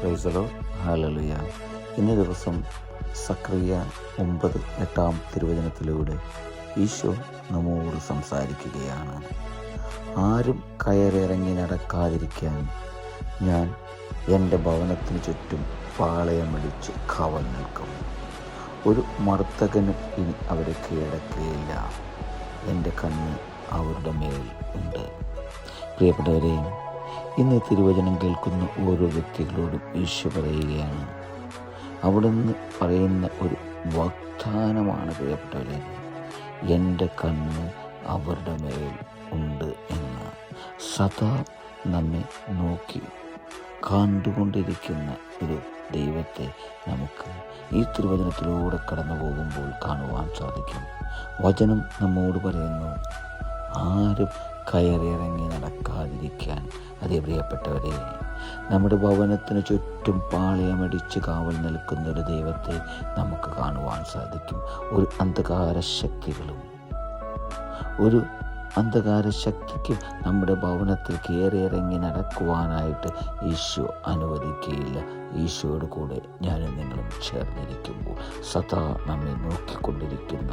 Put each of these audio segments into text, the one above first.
Praise the Lord. Hallelujah. ഇന്നേ ദിവസം സക്രിയ 9:8 തിരുവചനത്തിലൂടെ ഈശോ നമ്മോട് സംസാരിക്കുകയാണ്. ആരും കയറിറങ്ങി നടക്കാതിരിക്കാൻ ഞാൻ എൻ്റെ ഭവനത്തിന് ചുറ്റും പാളയമടിച്ച് കാവൽ നിൽക്കും. ഒരു മർത്തകനും ഇനി അവരെ കീഴടക്കുകയില്ല. എൻ്റെ കണ്ണ് അവരുടെ മേൽ ഉണ്ട്. പ്രിയപ്പെട്ടവരെ, ഇന്ന് തിരുവചനം കേൾക്കുന്ന ഓരോ വ്യക്തികളോടും ഈശോ പറയുകയാണ്. അവിടുന്ന് പറയുന്ന ഒരു വാഗ്ദാനമാണ് പ്രിയപ്പെട്ടവരെ, എൻ്റെ കണ്ണ് അവരുടെ മേൽ ഉണ്ട് എന്ന്. സദാ നമ്മെ നോക്കി കണ്ടുകൊണ്ടിരിക്കുന്ന ഒരു ദൈവത്തെ നമുക്ക് ഈ തിരുവചനത്തിലൂടെ കടന്നു പോകുമ്പോൾ കാണുവാൻ സാധിക്കും. വചനം നമ്മോട് പറയുന്നു, ആരും കയറിയിറങ്ങി നടക്കാതിരിക്കാൻ. അതേ പ്രിയപ്പെട്ടവരെ, നമ്മുടെ ഭവനത്തിന് ചുറ്റും പാളയമടിച്ച് കാവൽ നിൽക്കുന്ന ഒരു ദൈവത്തെ നമുക്ക് കാണുവാൻ സാധിക്കും. ഒരു അന്ധകാര ശക്തിക്ക് നമ്മുടെ ഭവനത്തിൽ കയറിയിറങ്ങി നടക്കുവാനായിട്ട് ഈശോ അനുവദിക്കുകയില്ല. ഈശോയുടെ കൂടെ ഞാനും നിങ്ങളും ചേർന്നിരിക്കുമ്പോൾ സദാ നമ്മെ നോക്കിക്കൊണ്ടിരിക്കുന്ന,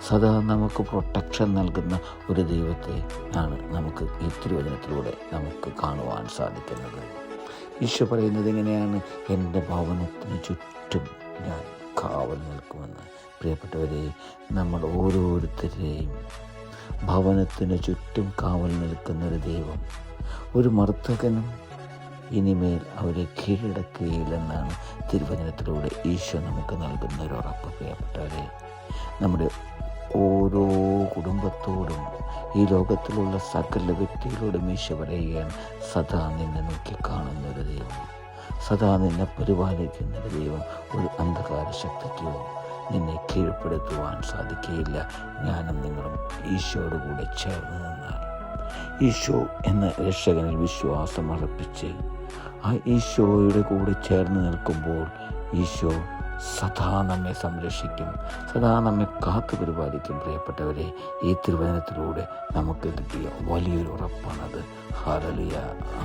സദാ നമുക്ക് പ്രൊട്ടക്ഷൻ നൽകുന്ന ഒരു ദൈവത്തെ ആണ് നമുക്ക് ഈ തിരുവചനത്തിലൂടെ നമുക്ക് കാണുവാൻ സാധിക്കുന്നത്. ഈശോ പറയുന്നത് എങ്ങനെയാണ്? എൻ്റെ ഭവനത്തിന് ചുറ്റും ഞാൻ കാവൽ നിൽക്കുമെന്ന്. പ്രിയപ്പെട്ടവരെ, നമ്മൾ ഓരോരുത്തരെയും ഭവനത്തിന് ചുറ്റും കാവൽ നിൽക്കുന്നൊരു ദൈവം, ഒരു മർത്തകനും ഇനിമേൽ അവരെ കീഴടക്കുകയില്ലെന്നാണ് തിരുവചനത്തിലൂടെ ഈശോ നമുക്ക് നൽകുന്ന ഒരു ഉറപ്പ്. പ്രിയപ്പെട്ടവരെ, നമ്മുടെ ഓരോ കുടുംബത്തോടും ഈ ലോകത്തിലുള്ള സകല വ്യക്തികളോടും ഈശോ പറയുകയാണ്, സദാ നിന്നെ നോക്കിക്കാണുന്നൊരു ദൈവം, സദാ നിന്നെ പരിപാലിക്കുന്നൊരു ദൈവം. ഒരു അന്ധകാര ശക്തിക്കോ നിന്നെ കീഴ്പ്പെടുത്തുവാൻ സാധിക്കുകയില്ല. ഞാനും നിങ്ങളും ഈശോയുടെ കൂടെ ചേർന്ന് നിന്നാൽ, ഈശോ എന്ന രക്ഷകനിൽ വിശ്വാസം അർപ്പിച്ച് ആ ഈശോയുടെ കൂടെ ചേർന്ന് നിൽക്കുമ്പോൾ ഈശോ സദാ നമ്മെ സംരക്ഷിക്കും, സദാ നമ്മെ കാത്തു പരിപാലിക്കും. പ്രിയപ്പെട്ടവരെ, ഈ തിരുവചനത്തിലൂടെ നമുക്ക് കിട്ടിയ വലിയൊരു ഉറപ്പാണത്. ഹല്ലേലൂയ.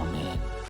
ആമേൻ.